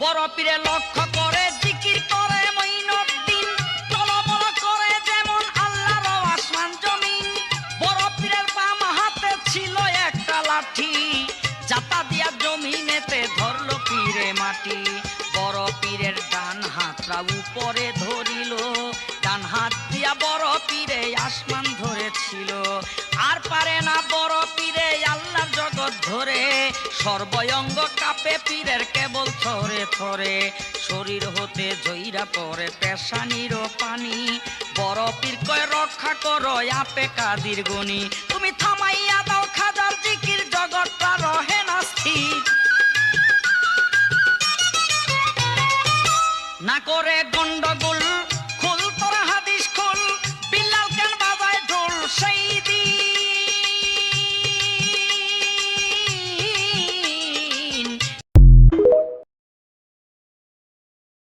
বড় পীরে লক্ষ্য করে জিকির করে মঈনুদ্দিন, টলমল করে যেমন আল্লাহর আসমান জমিন। বড় পীরের বাম হাতে ছিল একটা লাঠি, জাতা দিয়া জমিনেতে ধরলো পীরে মাটি। বড় পীরের ডান হাতটা উপরে ধরিল, ডান হাত দিয়া বড় পীরে আসমান ধরেছিল। আর পারে না বড় পীরে আল্লাহর জগৎ ধরে, সর্বঙ্গ কাঁপে পীরের কেবল থরে থরে। শরীর হতে জইরা পড়ে পেশানির পানি, বড় পীর কয় রক্ষা করো আপে কাদির গনি। তুমি থামাইয়া দাও খাজার জিকির, জগৎটা রহে না স্থির। না করে গন্ডগোল